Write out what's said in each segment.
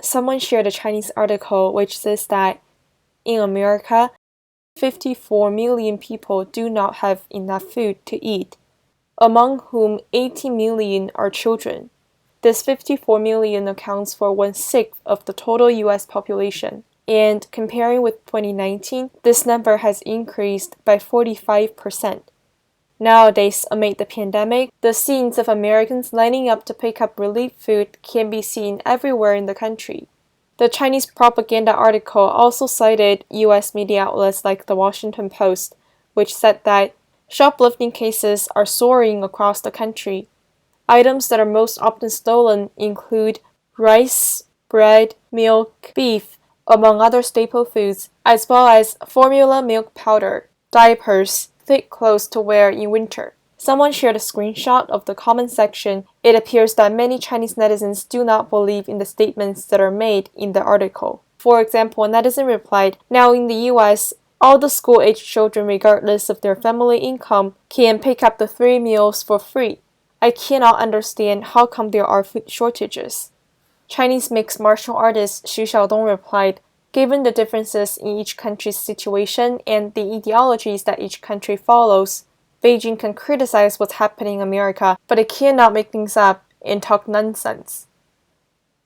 Someone shared a Chinese article which says that in America, 54 million people do not have enough food to eat, among whom 18 million are children. This 54 million accounts for 1/6 of the total US population, and comparing with 2019, this number has increased by 45%. Nowadays, amid the pandemic, the scenes of Americans lining up to pick up relief food can be seen everywhere in the country. The Chinese propaganda article also cited US media outlets like the Washington Post, which said that shoplifting cases are soaring across the country. Items that are most often stolen include rice, bread, milk, beef, among other staple foods, as well as formula milk powder, diapers, thick clothes to wear in winter. Someone shared a screenshot of the comment section. It appears that many Chinese netizens do not believe in the statements that are made in the article. For example, a netizen replied, "Now in the US, all the school-aged children, regardless of their family income, can pick up the 3 meals for free. I cannot understand how come there are food shortages." Chinese mixed martial artist Xu Xiaodong replied, "Given the differences in each country's situation and the ideologies that each country follows, Beijing can criticize what's happening in America, but it cannot make things up and talk nonsense."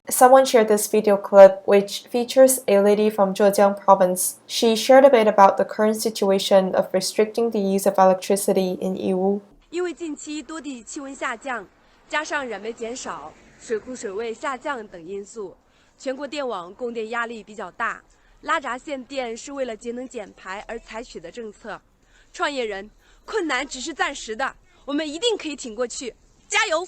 Someone shared this video clip, which features a lady from Zhejiang province. She shared a bit about the current situation of restricting the use of electricity in Yiwu. 因为近期多地气温下降，加上燃煤减少、水库水位下降等因素，全国电网供电压力比较大。拉闸限电是为了节能减排而采取的政策。创业人，困难只是暂时的，我们一定可以挺过去，加油！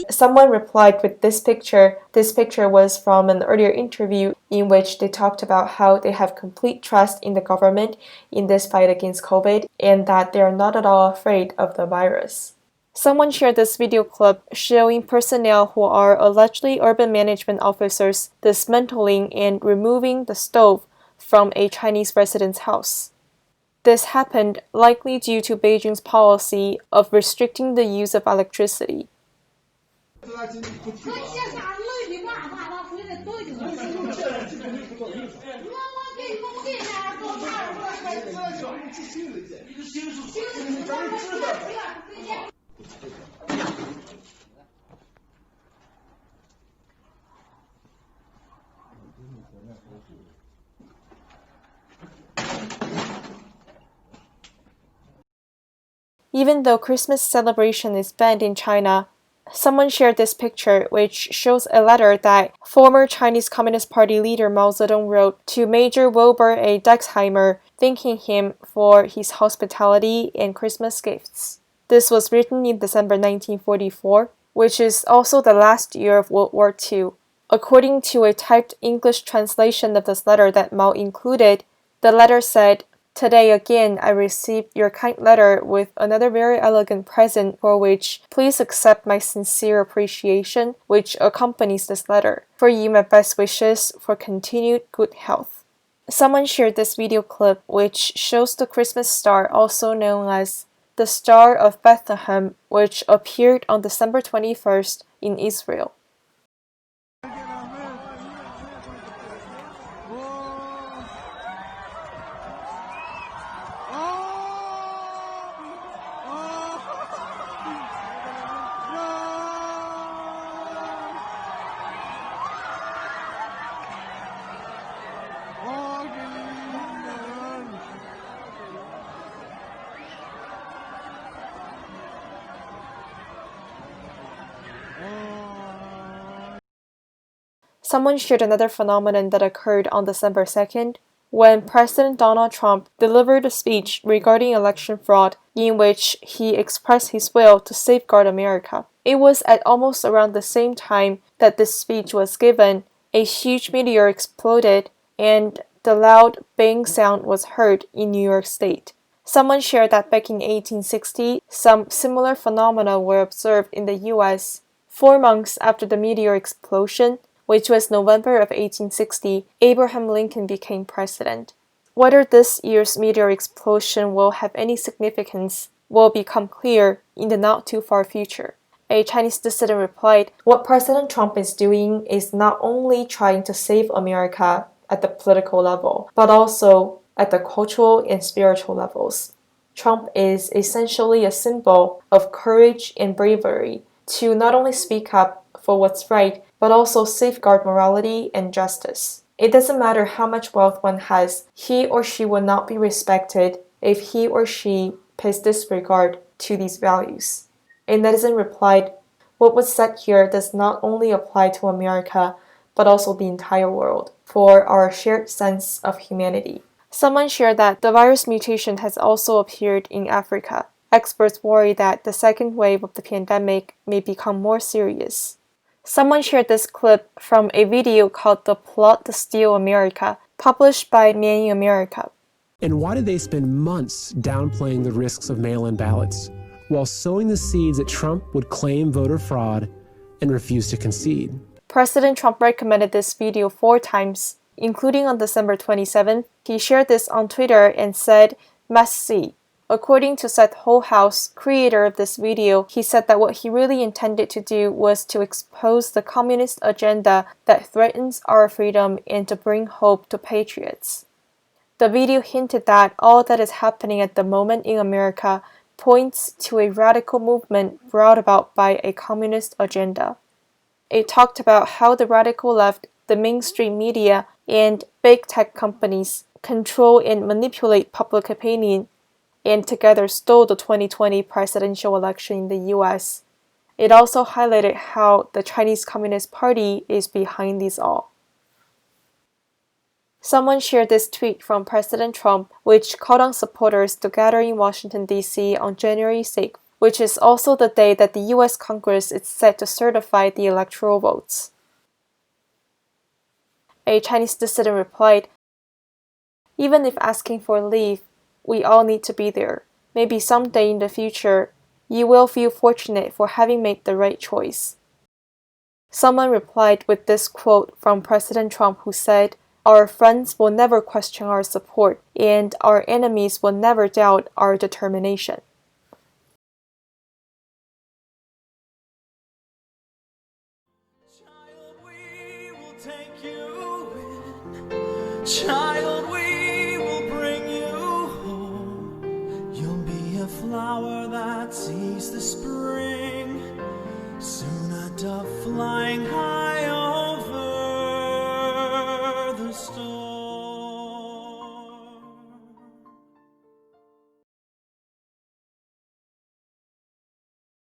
Someone replied with this picture. This picture was from an earlier interview in which they talked about how they have complete trust in the government in this fight against COVID and that they are not at all afraid of the virus. Someone shared this video clip showing personnel who are allegedly urban management officers dismantling and removing the stove from a Chinese resident's house. This happened likely due to Beijing's policy of restricting the use of electricity. Even though Christmas celebration is banned in China, someone shared this picture which shows a letter that former Chinese Communist Party leader Mao Zedong wrote to Major Wilbur A. Dexheimer, thanking him for his hospitality and Christmas gifts. This was written in December 1944, which is also the last year of World War II. According to a typed English translation of this letter that Mao included, the letter said, "Today again I received your kind letter with another very elegant present for which please accept my sincere appreciation which accompanies this letter. For you my best wishes for continued good health." Someone shared this video clip which shows the Christmas star, also known as the Star of Bethlehem, which appeared on December 21st in Israel. Someone shared another phenomenon that occurred on December 2nd, when President Donald Trump delivered a speech regarding election fraud in which he expressed his will to safeguard America. It was at almost around the same time that this speech was given, a huge meteor exploded and the loud bang sound was heard in New York State. Someone shared that back in 1860, some similar phenomena were observed in the US. 4 months after the meteor explosion, which was November of 1860, Abraham Lincoln became president. Whether this year's meteor explosion will have any significance will become clear in the not-too-far future. A Chinese dissident replied, "What President Trump is doing is not only trying to save America at the political level, but also at the cultural and spiritual levels. Trump is essentially a symbol of courage and bravery to not only speak up for what's right, but also safeguard morality and justice. It doesn't matter how much wealth one has, he or she will not be respected if he or she pays disregard to these values." A netizen replied, "What was said here does not only apply to America, but also the entire world, for our shared sense of humanity." Someone shared that the virus mutation has also appeared in Africa. Experts worry that the second wave of the pandemic may become more serious. Someone shared this clip from a video called the PlotToStealAmerica, published by MaoCelebratesChristmas. And why did they spend months downplaying the risks of mail-in ballots, while sowing the seeds that Trump would claim voter fraud and refuse to concede? President Trump recommended this video 4 times, including on December 27th. He shared this on Twitter and said, "Must see." According to Seth Holhouse, creator of this video, he said that what he really intended to do was to expose the communist agenda that threatens our freedom and to bring hope to patriots. The video hinted that all that is happening at the moment in America points to a radical movement brought about by a communist agenda. It talked about how the radical left, the mainstream media, and big tech companies control and manipulate public opinion, and together stole the 2020 presidential election in the US. It also highlighted how the Chinese Communist Party is behind these all. Someone shared this tweet from President Trump, which called on supporters to gather in Washington, D.C. on January 6th, which is also the day that the U.S. Congress is set to certify the electoral votes. A Chinese dissident replied, "Even if asking for leave, we all need to be there. Maybe someday in the future, you will feel fortunate for having made the right choice." Someone replied with this quote from President Trump, who said, "Our friends will never question our support, and our enemies will never doubt our determination." Child, we will bring you home. You'll be a flower that sees the spring. Soon a dove flying high